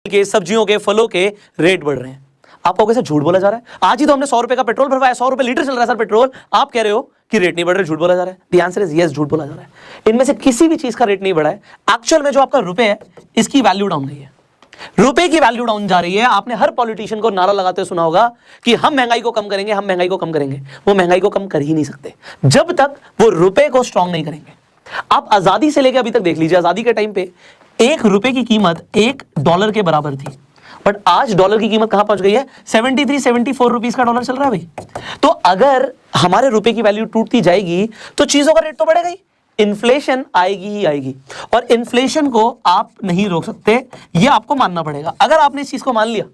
के, सब्जियों के, फलों के रेट बढ़ रहे हैं। आपको कैसे झूठ बोला जा रहा है? आज ही तो हमने 100 रुपए का पेट्रोल भरवाया, 100 रुपए लीटर चल रहा है सर पेट्रोल, आप कह रहे हो कि रेट नहीं बढ़ रहे, झूठ बोला जा रहा है। द आंसर इज यस, झूठ बोला जा रहा है। इनमें से किसी भी चीज का रेट नहीं बढ़ा है। एक्चुअल में जो आपका रुपए है इसकी वैल्यू डाउन गई है, रुपए की वैल्यू डाउन जा रही है। आपने हर पॉलिटिशियन को नारा लगाते हुए सुना होगा कि हम महंगाई को कम करेंगे, हम महंगाई को कम करेंगे। वो महंगाई को कम कर ही नहीं सकते जब तक वो रुपए को स्ट्रांग नहीं करेंगे। आप आजादी से लेकर अभी तक देख लीजिए, आजादी के टाइम पे $1 की कीमत $1 के बराबर थी, बट आज डॉलर की कीमत कहां पहुंच गई है? 73-74 रुपीस का डॉलर चल रहा है भाई। तो अगर हमारे रुपए की वैल्यू टूटती जाएगी तो चीजों का रेट तो बढ़ेगा ही, इन्फ्लेशन आएगी ही आएगी। और इन्फ्लेशन को आप नहीं रोक सकते, ये आपको मानना पड़ेगा। अगर आपने इस चीज को मान लिया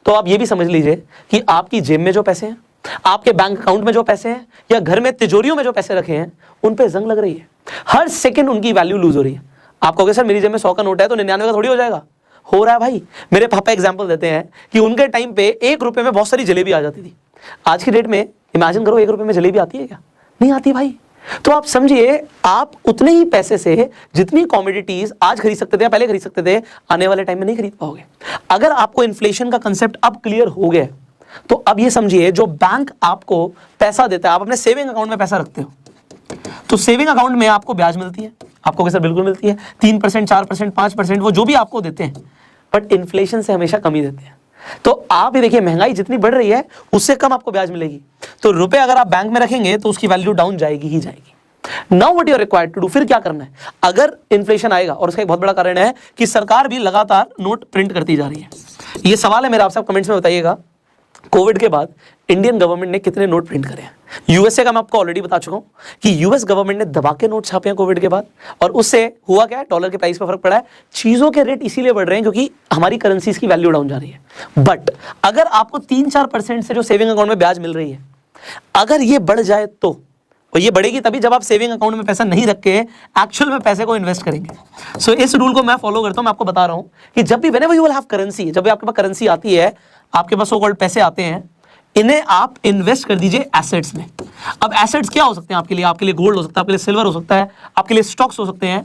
तो आप ये भी समझ लीजिए कि आपकी जेब में जो पैसे हैं, आपके बैंक अकाउंट में जो पैसे हैं, या घर में तिजोरियों में जो पैसे रखे हैं, उन पे जंग लग रही है। हर सेकंड उनकी वैल्यू लूज हो रही है। आप कहोगे सर मेरी जेब में 100 का नोट है तो 99 का थोड़ी हो जाएगा। हो रहा है भाई। मेरे पापा एग्जांपल देते हैं कि उनके टाइम पे $1 में बहुत सारी जलेबी आ जाती थी। आज की डेट में इमेजिन करो $1 में जलेबी आती है क्या? नहीं आती भाई। तो आप समझिए, आप उतने ही पैसे से जितनी कॉमोडिटीज आज खरीद सकते थे या पहले खरीद सकते थे, आने वाले टाइम में नहीं खरीद पाओगे। अगर आपको इन्फ्लेशन का कंसेप्ट अब क्लियर हो गया तो अब ये समझिए, जो बैंक आपको पैसा देता है, आप अपने सेविंग अकाउंट में पैसा रखते हो तो सेविंग अकाउंट में आपको ब्याज मिलती है। आपको कैसे? बिल्कुल मिलती है, 3%, 4%, 5%, वो जो भी आपको देते हैं, बट इन्फ्लेशन से हमेशा कम ही देते हैं। तो आप ही देखिए, महंगाई जितनी बढ़ रही है उससे कम आपको ब्याज मिलेगी। तो रुपए अगर आप बैंक में रखेंगे तो उसकी वैल्यू डाउन जाएगी ही जाएगी। Now what you are required to do, फिर क्या करना है? अगर इन्फ्लेशन आएगा, और उसका एक बहुत बड़ा कारण है कि सरकार भी लगातार नोट प्रिंट करती जा रही है। ये सवाल है मेरा आपसे, आप कमेंट्स में बताइएगा, कोविड के बाद इंडियन गवर्नमेंट ने कितने नोट प्रिंट करे हैं? यूएसए का मैं आपको ऑलरेडी बता चुका हूं कि यूएस गवर्नमेंट ने दबा के नोट छापे हैं कोविड के बाद, और उससे हुआ क्या है? डॉलर के प्राइस पर फर्क पड़ा है। चीजों के रेट इसीलिए बढ़ रहे हैं क्योंकि हमारी करेंसीज की वैल्यू डाउन जा रही है। बट अगर आपको 3-4% से जो सेविंग अकाउंट में ब्याज मिल रही है, अगर ये बढ़ जाए तो, और ये बढ़ेगी तभी जब आप सेविंग अकाउंट में पैसा नहीं रख के एक्चुअल में पैसे को इन्वेस्ट करेंगे। सो इस रूल को मैं फॉलो करता हूं। मैं आपको बता रहा हूं कि जब भी whenever you will have currency, जब भी आपके पास करेंसी आती है, आपके पास सो कॉल्ड पैसे आते हैं, इन्हें आप इन्वेस्ट कर दीजिए एसेट्स में। अब एसेट्स क्या हो सकते हैं आपके लिए? आपके लिए गोल्ड हो सकता है, आपके लिए सिल्वर हो सकता है, आपके लिए स्टॉक्स हो सकते हैं।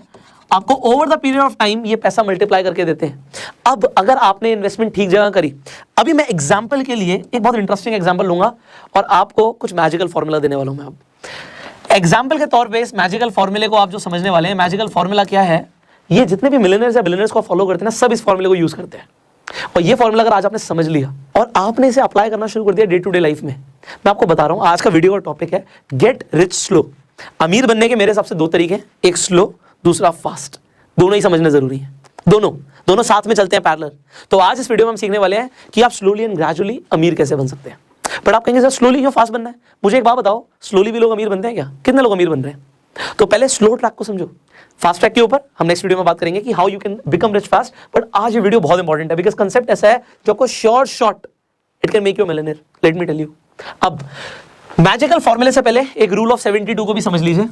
आपको over the period of time ये पैसा मल्टीप्लाई करके देते हैं। अब अगर आपने इन्वेस्टमेंट ठीक जगह करी, अभी मैं एग्जांपल के लिए एक बहुत इंटरेस्टिंग एग्जांपल लूंगा और आपको कुछ मैजिकल फॉर्मूला देने वाला हूं मैं। अब एग्जांपल के तौर पे इस मैजिकल फॉर्मूले को आप जो समझने वाले हैं, मैजिकल फॉर्मूला क्या है? ये जितने भी मिलियनेयर्स या बिलियनेयर्स को फॉलो करते हैं ना, सब इस फॉर्मूले को यूज करते हैं। और ये फॉर्मूला अगर आज आपने समझ लिया और आपने इसे अप्लाई करना शुरू कर दिया डे टू डे लाइफ में, मैं आपको बता रहा हूं, आज का वीडियो का टॉपिक है गेट रिच स्लो। अमीर बनने के मेरे हिसाब से 2 तरीके हैं, एक स्लो, दूसरा फास्ट। दोनों ही समझना जरूरी है, दोनों साथ में चलते हैं पैरेलल। तो आज इस वीडियो में हम सीखने वाले हैं कि आप स्लोली एंड ग्रेजुअली अमीर कैसे बन सकते हैं। बट आप कहेंगे सर स्लोली क्यों फास्ट बनना है? मुझे एक बात बताओ, स्लोली भी लोग अमीर बनते हैं क्या? कितने लोग अमीर बन रहे हैं? तो पहले स्लो ट्रैक को समझो, फास्ट ट्रैक के ऊपर हम नेक्स्ट वीडियो में बात करेंगे कि how you can become rich fast. But आज ये वीडियो बहुत इंपॉर्टेंट है बिकॉज कंसेप्ट ऐसा है जो आपको short it can make you millionaire. Let me tell you. अब मैजिकल फॉर्मूले से पहले एक रूल ऑफ 72 को भी समझ लीजिए।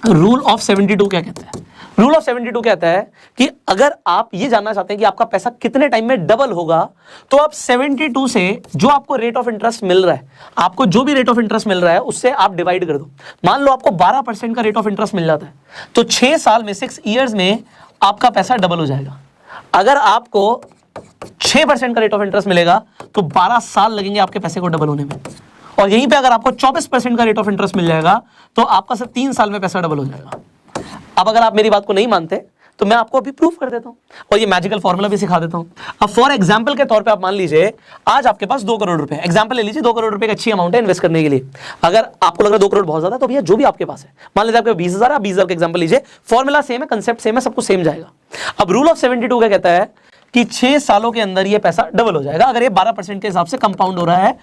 रूल ऑफ 72 क्या कहता है? रूल ऑफ 72 कहता है कि अगर आप ये जानना चाहते हैं कि आपका पैसा कितने टाइम में डबल होगा, तो आप 72 से जो आपको रेट ऑफ इंटरेस्ट मिल रहा है, आपको जो भी रेट ऑफ इंटरेस्ट मिल रहा है उससे आप डिवाइड कर दो। मान लो आपको 12% का रेट ऑफ इंटरेस्ट मिल जाता है, तो 6 साल में, 6 ईयर्स में आपका पैसा डबल हो जाएगा। अगर आपको 6% का रेट ऑफ इंटरेस्ट मिलेगा तो 12 साल लगेंगे आपके पैसे को डबल होने में। और यहीं पे अगर आपको 24% का रेट ऑफ इंटरेस्ट मिल जाएगा तो आपका सिर्फ 3 साल में पैसा डबल हो जाएगा। अब अगर आप मेरी बात को नहीं मानते तो मैं आपको अभी प्रूफ कर देता हूं और ये मैजिकल फॉर्मूला भी सिखा देता हूं। अब फॉर एग्जांपल के तौर पे आप मान लीजिए आज आपके पास 2 करोड़ रुपए, एग्जांपल ले लीजिए, 2 करोड़ रुपए की अच्छी अमाउंट है इन्वेस्ट करने के लिए। अगर आपको लग रहा है 2 करोड़ बहुत ज्यादा, तो भैया जो भी आपके पास है, मान लीजिए आपके 20,000, आप 20,000 का एग्जांपल लीजिए, फॉर्मूला सेम है, कंसेप्ट सेम है, सब कुछ सेम जाएगा। अब रूल ऑफ 72 क्या कहता है कि 6 सालों के अंदर ये पैसा डबल हो जाएगा अगर ये 12% के हिसाब से कंपाउंड हो रहा है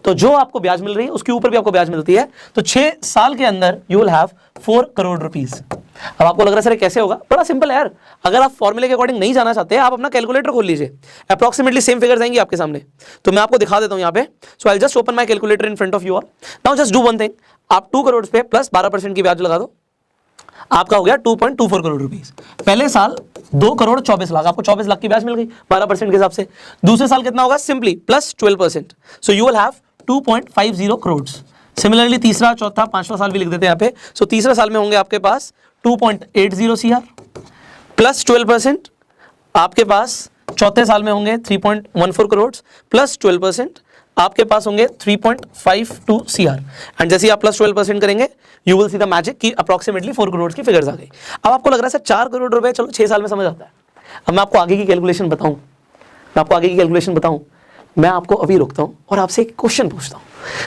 तो जो आपको ब्याज मिल रही है उसके ऊपर भी आपको ब्याज मिलती है। तो 6 साल के अंदर you will have 4 crore rupees. अब आपको लग रहा है सर कैसे होगा? बड़ा सिंपल है यार। अगर आप फॉर्मूले के अकॉर्डिंग नहीं जाना चाहते, आप अपना कैलकुलेटर खोल लीजिए, अप्रॉक्सीमेटली सेम फिगर्स आएंगे आपके सामने। तो मैं आपको दिखा देता हूं यहाँ पे। So I just open my calculator in front of you all. Now just do one thing, आप 2 करोड़ पे प्लस 12% की ब्याज लगा दो, आपका हो गया 2.24 करोड़ रुपीस। पहले साल 2 करोड़ 24 लाख, आपको 24 लाख की ब्याज मिल गई 12% के हिसाब से। दूसरे साल कितना होगा? Simply plus 12%, so you will have 2.50 crore. Similarly तीसरा, चौथा, 5वां साल भी लिख देते हैं यहाँ पे। सो तीसरे साल में होंगे आपके पास 2.80 CR प्लस 12%, आपके पास चौथे साल में होंगे 3.14 करोड़ प्लस 12%, आपके पास होंगे 3.52 CR। एंड जैसे ही आप प्लस 12% करेंगे you will see the magic कि अप्रॉक्सीमेटली 4 करोड़ की फिगर्स आ गई। अब आपको लग रहा है सर 4 करोड़ रुपए चलो 6 साल में समझ आता है। अब मैं आपको आगे की कैलकुलेशन बताऊं, मैं आपको अभी रुकता हूं और आपसे एक क्वेश्चन पूछता हूं।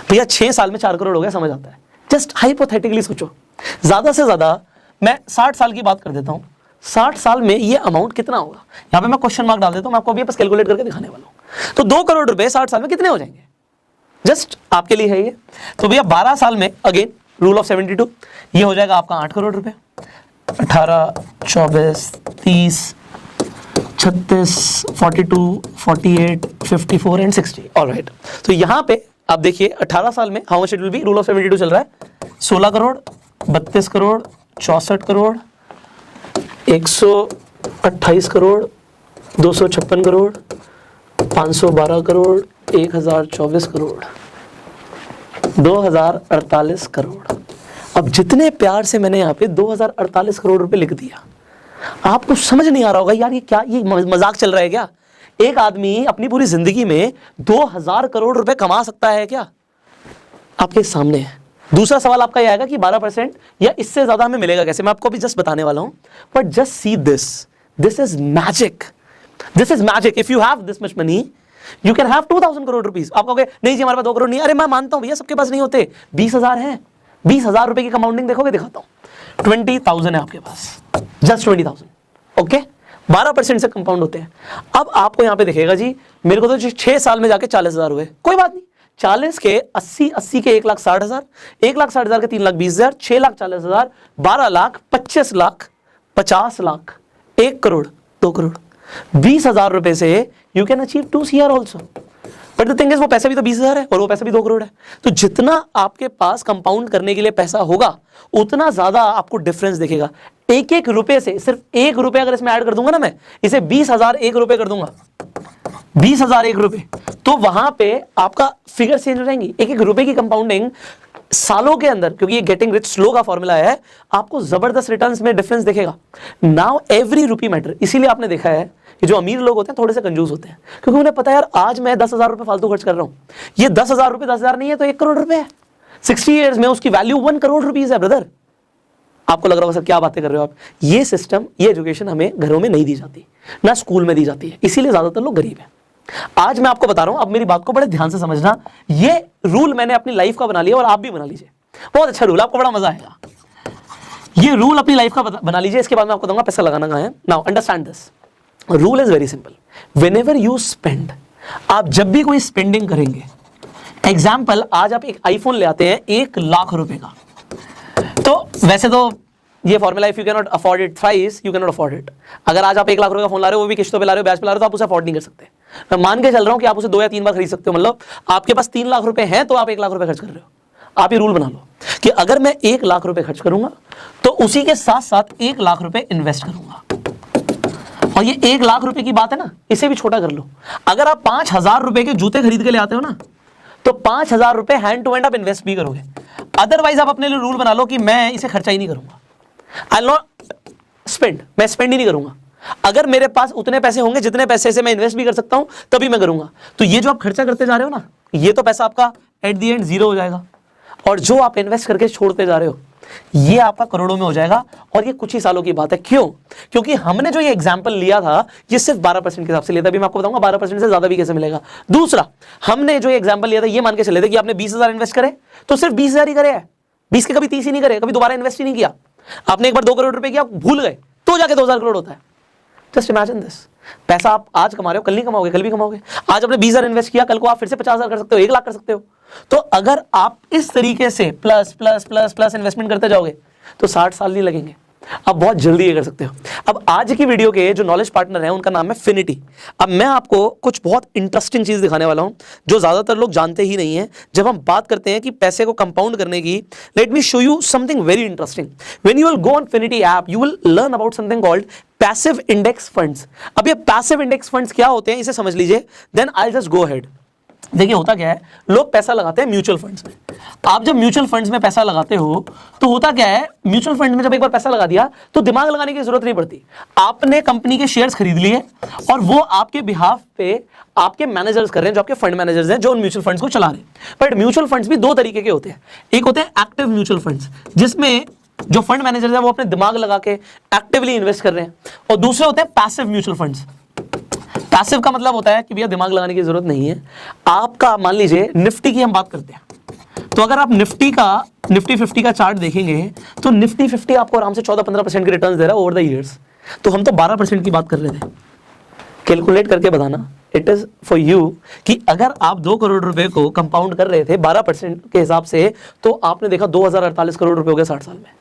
भैया 6 साल में 4 करोड़ हो गया, समझ आता है? जस्ट हाइपोथेटिकली सोचो, ज्यादा से ज्यादा मैं 60 साल की बात कर देता हूं, 60 साल में ये अमाउंट कितना होगा? यहां पे मैं क्वेश्चन मार्क डाल देता हूं, मैं आपको अभी बस कैलकुलेट करके दिखाने वाला हूं। तो 2 करोड़ रुपए 60 साल में कितने हो जाएंगे? जस्ट आपके लिए है ये। तो भैया 12 साल में अगेन रूल ऑफ 72, ये हो जाएगा आपका 8 करोड़ रुपए। 18, 24, 30, 36, 42, 48, 54 एंड 60। ऑलराइट, तो यहां पे आप देखिए 18 साल में how much it will be? Rule of 72 चल रहा है 16 करोड़, 32 करोड़, 64 करोड़, 128 करोड़, 256 करोड़, 512 करोड़, 1024 करोड़, 2048 करोड़। अब जितने प्यार से मैंने यहाँ पे 2048 करोड़ रुपए लिख दिया, आपको समझ नहीं आ रहा होगा यार ये क्या, ये मजाक चल रहा है क्या? एक आदमी अपनी पूरी जिंदगी में 2000 करोड़ रुपए कमा सकता है क्या? आपके सामने है। दूसरा सवाल आपका यह आएगा कि 12% या इससे ज्यादा हमें मिलेगा कैसे? मैं आपको अभी जस्ट बताने वाला हूं, but just see this is magic, this is magic. If you have this much money you can have 2000 crore rupees. आप कहोगे नहीं जी हमारे पास 2 करोड़ नहीं। अरे मैं मानता हूं भैया सबके पास नहीं होते, 20,000 है। 20,000 रुपए की कंपाउंडिंग देखोगे, दिखाता हूं। 20,000 है आपके पास, जस्ट 20,000, ओके। 12% से कंपाउंड होते हैं। अब आपको यहां पे दिखेगा जी मेरे को तो 6 साल में जाके 40,000 हुए, कोई बात नहीं। 40 के 80, 80 के 1,60,000, 1,60,000 के 3,20,000, 6,40,000, 12 लाख, 25 लाख, 50 लाख, 1 करोड़, 2 करोड़। 20,000 रुपए से you can achieve 2 CR also. But the thing is वो पैसा भी तो 20,000 है और वो पैसा भी 2 करोड़ है। तो जितना आपके पास कंपाउंड करने के लिए पैसा होगा उतना ज्यादा आपको डिफरेंस दिखेगा। एक एक रुपए से, सिर्फ 1 रुपए अगर इसमें ऐड कर दूंगा ना, मैं इसे 20,000 1 रुपए कर दूंगा, 20,000 1 रुपए, तो वहां पे आपका फिगर चेंज हो जाएंगी। एक एक रुपए की कंपाउंडिंग सालों के अंदर, क्योंकि ये गेटिंग रिच स्लो का फॉर्मूला है, आपको जबरदस्त रिटर्न्स में डिफरेंस दिखेगा। Now every rupee matter. इसीलिए आपने देखा है कि जो अमीर लोग होते हैं थोड़े से कंजूस होते हैं, क्योंकि उन्हें पता है यार आज मैं 10,000 रुपए फालतू खर्च कर रहा हूं, ये 10,000 रुपए 10,000 नहीं है तो 1 करोड़ रुपए है। 60 ईयर्स में उसकी वैल्यू 1 करोड़ रुपीज है ब्रदर। आपको लग रहा होगा सर क्या बातें कर रहे हो आप? ये सिस्टम, ये एजुकेशन हमें घरों में नहीं दी जाती, ना स्कूल में दी जाती है, इसीलिए ज्यादातर लोग गरीब हैं। आज मैं आपको बता रहा हूं, अब मेरी बात को बड़े ध्यान से समझना। ये रूल मैंने अपनी लाइफ का बना लिया और आप भी बना लीजिए। बहुत अच्छा रूल, आपको बड़ा मजा आएगा। ये रूल अपनी लाइफ का बना लीजिए। इसके बाद मैं आपको दूंगा पैसा लगाना कहां है। Now understand this rule is very simple. Whenever you spend, आप जब भी कोई स्पेंडिंग करेंगे, एग्जाम्पल आज आप एक आईफोन ले आते हैं 1 लाख रुपए का, तो वैसे तो ये formula, if you can not afford it thrice you can not afford it. अगर आज आप 1 लाख रुपए का फोन ला रहे हो, वो भी किस्तों पे ला रहे हो, ब्याज पे ला रहे हो, तो आप उसे अफोर्ड नहीं कर सकते। मैं मान के चल रहा हूं कि आप उसे 2 या 3 बार खरीद सकते हो। मतलब आपके पास 3 लाख रुपए हैं तो आप 1 लाख रुपए खर्च कर रहे हो। आप ये रूल बना लो कि अगर मैं 1 लाख रुपए खर्च करूंगा तो उसी के साथ साथ 1 लाख रुपए इन्वेस्ट करूंगा। और ये 1 लाख रुपए की बात है ना, इसे भी छोटा कर लो। अगर आप 5,000 रुपए के जूते खरीद के ले आते हो ना, तो 5,000 रुपए हैंड टू हैंड आप इन्वेस्ट भी करोगे। अदरवाइज आप अपने लिए रूल बना लो कि मैं इसे खर्चा ही नहीं करूंगा, आई विल नॉट स्पेंड, मैं स्पेंड ही नहीं करूंगा। अगर मेरे पास उतने पैसे होंगे जितने पैसे से मैं इन्वेस्ट भी कर सकता हूं तभी मैं करूंगा। तो ये जो आप खर्चा करते जा रहे हो ना, ये तो पैसा आपका एट दी एंड 0 हो जाएगा, और जो आप इन्वेस्ट करके छोड़ते जा रहे हो ये आपका करोड़ों में हो जाएगा। और ये कुछ ही सालों की बात है। क्यों? क्योंकि हमने जो ये एग्जांपल लिया था ये सिर्फ 12% के हिसाब से लिया था। अभी मैं आपको बताऊंगा 12% से ज्यादा भी कैसे मिलेगा। दूसरा, हमने जो ये एग्जांपल लिया था ये मान के चले थे कि आपने 20,000 इन्वेस्ट करे तो सिर्फ 20,000 ही करे है, 20 के कभी 30 ही नहीं करे, कभी दोबारा इन्वेस्ट ही नहीं किया। आपने एक बार 2 करोड़ रुपए किया, भूल गए, तो जाके 2,000 करोड़ होता है। Just imagine this. पैसा आप आज कमा रहे हो, कल नहीं कमाओगे, कल भी कमाओगे। आज आपने 20,000 इन्वेस्ट किया, कल को आप फिर से 50,000 कर सकते हो, 1 लाख कर सकते हो। तो अगर आप इस तरीके से plus plus plus plus investment करते जाओगे तो 60 साल नहीं लगेंगे, आप बहुत जल्दी ये कर सकते हो। अब आज की वीडियो के जो नॉलेज पार्टनर हैं उनका नाम है फिनिटी। अब मैं आपको कुछ बहुत इंटरेस्टिंग चीज दिखाने वाला हूं जो ज्यादातर लोग जानते ही नहीं है। जब हम बात करते हैं कि पैसे को कंपाउंड करने की, let me show you something very interesting. When you will go on Finity app you will learn about something called passive index funds. अब ये पैसिव इंडेक्स फंड्स क्या होते हैं इसे समझ लीजिए, then I just go ahead. देखिए होता क्या है, लोग पैसा लगाते हैं म्यूचुअल फंड्स में। आप जब म्यूचुअल फंड्स में पैसा लगाते हो तो होता क्या है, म्यूचुअल फंड में जब एक बार पैसा लगा दिया तो दिमाग लगाने की जरूरत नहीं पड़ती। आपने कंपनी के शेयर्स खरीद लिए और वो आपके बिहाफ पे आपके मैनेजर्स कर रहे हैं, जो आपके फंड मैनेजर्स हैं, जो उन म्यूचुअल फंड्स को चला रहे हैं। बट म्यूचुअल फंड्स भी दो तरीके के होते हैं। एक होते हैं एक्टिव म्यूचुअल फंड्स, जिसमें जो फंड मैनेजर्स हैं वो अपने दिमाग लगा के एक्टिवली इन्वेस्ट कर रहे हैं, और दूसरे होते हैं पैसिव म्यूचुअल फंड्स। पैसिव का मतलब होता है कि भैया दिमाग लगाने की जरूरत नहीं है। आपका मान लीजिए निफ्टी की हम बात करते हैं, तो अगर आप निफ्टी 50 का चार्ट देखेंगे तो निफ्टी 50 आपको आराम से 14-15% के रिटर्न्स दे रहा है ओवर द इयर्स। तो हम तो 12% की बात कर रहे थे। कैलकुलेट करके बताना, इट इज फॉर यू, कि अगर आप 2 करोड़ रुपए को कंपाउंड कर रहे थे 12% के हिसाब से, तो आपने देखा 2048 करोड़ रुपए हो गए 60 साल में।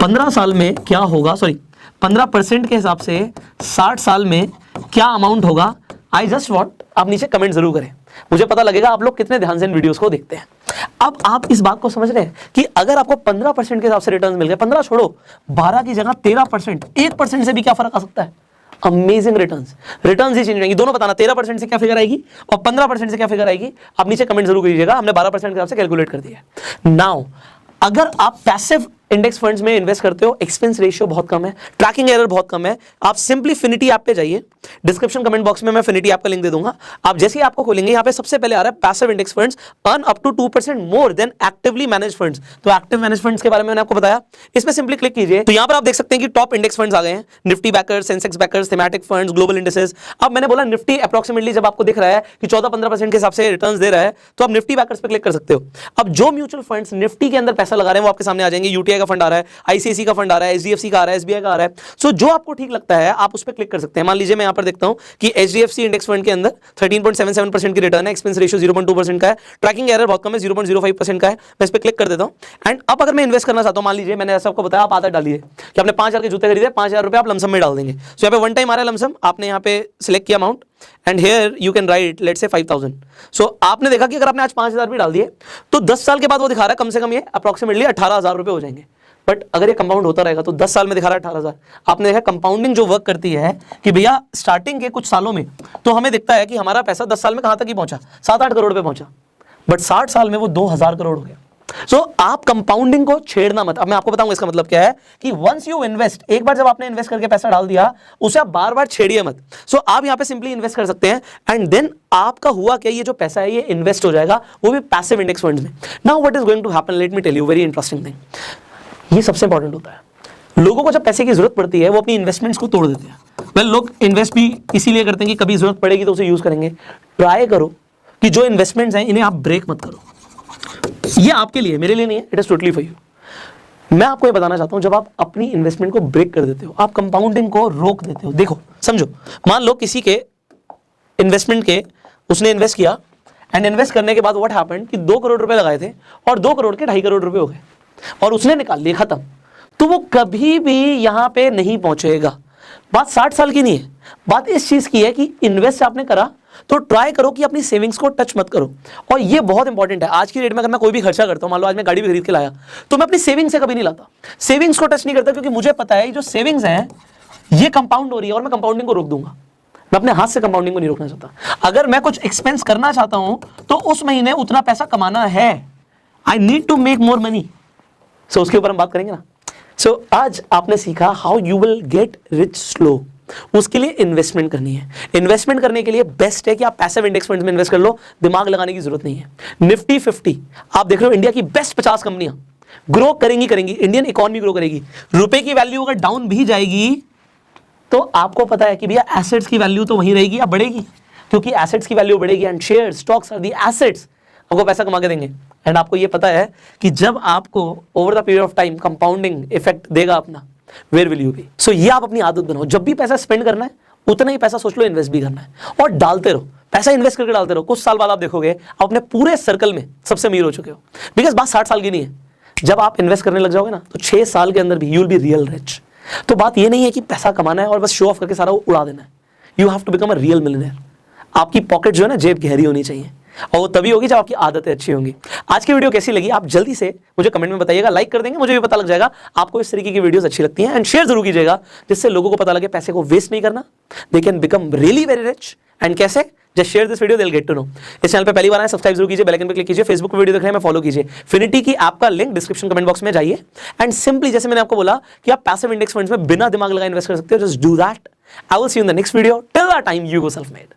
15 साल में क्या होगा, सॉरी 15% के हिसाब से 60 साल में क्या अमाउंट होगा। आई जस्ट वॉन्ट, आप नीचे कमेंट जरूर करें, मुझे पता लगेगा आप लोग कितने ध्यान से इन वीडियोस को देखते हैं। अब आप इस बात को समझ रहे हैं कि अगर आपको 15% के हिसाब से रिटर्न मिल गए, 15 छोड़ो 12 की जगह 13%, 1% से भी क्या फर्क आ सकता है। अमेजिंग रिटर्न्स ही चेंज होंगी। दोनों बताना 13% से क्या फिगर आएगी और 15% से क्या फिगर आएगी। आप नीचे कमेंट जरूर कीजिएगा, हमने 12% के हिसाब से कैलकुलेट कर दिया। नाउ अगर आप पैसिव इंडेक्स फंड्स में इन्वेस्ट करते हो, एक्सपेंस रेशियो बहुत कम है, ट्रैकिंग एरर बहुत कम है। आप सिंपली फिनिटी ऐप पे जाइए, डिस्क्रिप्शन कमेंट बॉक्स में मैं फिनिटी ऐप का लिंक दे दूंगा। आप जैसे ही आपको खोलेंगे, यहाँ पे सबसे पहले आ रहा है passive index funds earn up to 2% more than actively manage funds. तो एक्टिव मैनेज फंड्स के बारे में मैंने आपको बताया, इसमें सिंपली क्लिक कीजिए तो यहाँ पर आप देख सकते हैं कि टॉप इंडेक्स फंड्स आ गए हैं, Nifty bakers, Sensex bakers, thematic funds, global indices. अब मैंने बोला निफ्टी अप्रोक्सीमेटली जब आपको दिख रहा है कि 14-15% के हिसाब से रिटर्न दे रहा है, तो आप निफ्टी बैकर्स पे क्लिक कर सकते हो। अब जो म्यूचुअल फंड्स निफ्टी के अंदर पैसा लगा रहे हैं वो आपके सामने आ जाएंगे। यूटीआई का फंड आ रहा है, आईसीआईसी का फंड आ रहा है, एचडीएफसी का आ रहा है, एसबीआई का आ रहा है। सो जो आपको ठीक लगता है आप उस पर क्लिक कर सकते हैं। मान लीजिए मैं यहाँ पर देखता हूँ कि एचडीएफसी इंडेक्स फंड के अंदर 13.77% की रिटर्न है, एक्सपेंस रेशियो 0.2% का है, ट्रैकिंग एरर बहुत कम है, 0.05% का है। मैं इस पर क्लिक कर देता हूँ एंड अब अगर मैं इन्वेस्ट करना चाहता हूँ, मान लीजिए मैंने ऐसा आपको बताया, आप आदत डालिए कि आपने 5,000 के जूते खरीदे, 5,000 रुपए आप लमसम में डाल देंगे। सो यहाँ पे वन टाइम आ रहा है लमसम, आपने यहाँ पे सिलेक्ट किया amount and here you can write let's say 5,000। सो आपने देखा कि अगर आपने आज 5,000 भी डाल दिए तो 10 साल के बाद वो दिखा रहा है कम से कम ये अप्रोक्सीमेटली 18,000 रुपए हो जाएंगे। बट अगर ये कंपाउंड होता रहेगा तो 10 साल में दिखा रहा है 18,000। आपने देखा कंपाउंडिंग जो वर्क करती है कि भैया स्टार्टिंग के कुछ सालों में तो हमें दिखता है कि हमारा पैसा 10 साल में कहां तक ही पहुंचा, 7-8 करोड़ पे पहुंचा, बट 60 साल में वो 2,000 करोड़ हो गया। सो आप कंपाउंडिंग को छेड़ना मत। अब मैं आपको बताऊंगा इसका मतलब क्या है कि वंस यू इन्वेस्ट, एक बार जब आपने इन्वेस्ट करके पैसा डाल दिया उसे आप बार बार छेड़िए मत। सो आप यहां पे सिंपली इन्वेस्ट कर सकते हैं एंड देन आपका हुआ क्या, ये जो पैसा है ये इन्वेस्ट हो जाएगा, वो भी पैसिव इंडेक्स फंड में। Now what is going to happen, let me tell you very interesting thing. ये सबसे इंपॉर्टेंट होता है। लोगों को जब पैसे की जरूरत पड़ती है वो अपनी इन्वेस्टमेंट्स को तोड़ देते हैं। वेल, लोग इन्वेस्ट भी इसीलिए करते हैं कि कभी जरूरत पड़ेगी तो उसे यूज करेंगे। ट्राई करो कि जो इन्वेस्टमेंट्स हैं इन्हें आप ब्रेक मत करो। ये आपके लिए, मेरे लिए नहीं है, it is totally for you. मैं आपको ये बताना चाहता हूं, जब आप अपनी इन्वेस्टमेंट को ब्रेक कर देते हो, आप कंपाउंडिंग को रोक देते हो। देखो समझो, मान लो किसी के इन्वेस्टमेंट के उसने इन्वेस्ट किया एंड इन्वेस्ट करने के बाद व्हाट हैपेंड कि 2 करोड़ रुपए लगाए थे और 2 करोड़ के 2.5 करोड़ रुपए हो गए और उसने निकाल लिए, खत्म। तो वो कभी भी यहां पे नहीं पहुंचेगा। बात 60 साल की नहीं है, बात इस चीज की है कि इन्वेस्ट आपने करा तो ट्राई करो कि अपनी सेविंग्स को टच मत करो। और ये बहुत इंपॉर्टेंट है। आज की डेट में अगर मैं कोई भी खर्चा करता हूं, मान लो आज मैं गाड़ी भी खरीद के लाया, तो मैं अपनी सेविंग्स से कभी नहीं लाता, सेविंग्स को टच नहीं करता, क्योंकि मुझे पता है जो सेविंग्स हैं ये कंपाउंड हो रही है और मैं कंपाउंडिंग को रोक दूंगा। मैं अपने हाथ से कंपाउंडिंग को नहीं रोकना चाहता। अगर मैं कुछ एक्सपेंस करना चाहता हूं तो उस महीने उतना पैसा कमाना है, I need to make more money. सो उसके ऊपर हम बात करेंगे ना। सो आज आपने सीखा how you will get rich slow. उसके लिए इन्वेस्टमेंट करनी है। इन्वेस्टमेंट करने के लिए बेस्ट है कि आप पैसिव इंडेक्स फंड्स में इन्वेस्ट कर लो, दिमाग लगाने की जरूरत नहीं है। निफ्टी 50 आप देख रहे हो, इंडिया की बेस्ट 50 कंपनियां ग्रो करेंगी, इंडियन इकोनॉमी ग्रो करेगी। रुपए की वैल्यू अगर डाउन भी जाएगी तो आपको पता है कि भैया एसेट्स की वैल्यू तो वहीं रहेगी या बढ़ेगी, क्योंकि एसेट्स की वैल्यू बढ़ेगी and share stocks are the assets, आपको पैसा कमा के देंगे। एंड आपको ये पता है कि जब आपको over the period of time compounding effect देगा अपना, वेयर विल यू बी। सो ये आप अपनी आदत बनाओ, जब भी पैसा स्पेंड करना है उतना ही पैसा सोच लो इन्वेस्ट भी करना है और डालते रहो, पैसा इन्वेस्ट करके डालते रहो। कुछ साल बाद आप देखोगे आप अपने पूरे सर्कल में सबसे अमीर हो चुके हो। बिकॉज बात 60 साल की नहीं है, जब आप इन्वेस्ट करने लग जाओगे ना तो 6 साल के अंदर भी you will be real rich. तो बात ये नहीं है कि पैसा कमाना है और बस शो ऑफ करके सारा उड़ा देना है। You have to become a real millionaire. आपकी पॉकेट जो है ना, जेब गहरी होनी चाहिए और वो तभी होगी जब आपकी आदतें अच्छी होंगी। आज की वीडियो कैसी लगी आप जल्दी से मुझे कमेंट में बताइएगा, लाइक कर देंगे, मुझे भी पता लग जाएगा आपको इस तरीके की वीडियोस अच्छी लगती हैं। एंड शेयर जरूर कीजिएगा जिससे लोगों को पता लगे पैसे को वेस्ट नहीं करना, they can become really very rich. And कैसे, just share this video, they will get to know. इस चैनल पे पहली बार आए, सब्सक्राइब जरूर कीजिए, बेल आइकन पे क्लिक कीजिए, फेसबुक पे वीडियो देख रहे हैं मैं फॉलो कीजिए। फिनिटी की ऐप का लिंक डिस्क्रिप्शन कमेंट बॉक्स में जाइए एंड सिंपली जैसे मैंने आपको बोला कि आप पैसिव इंडेक्स फंड्स में बिना दिमाग लगाए इन्वेस्ट कर सकते हो, just do that. I will see you in the next video, till that time you go self made.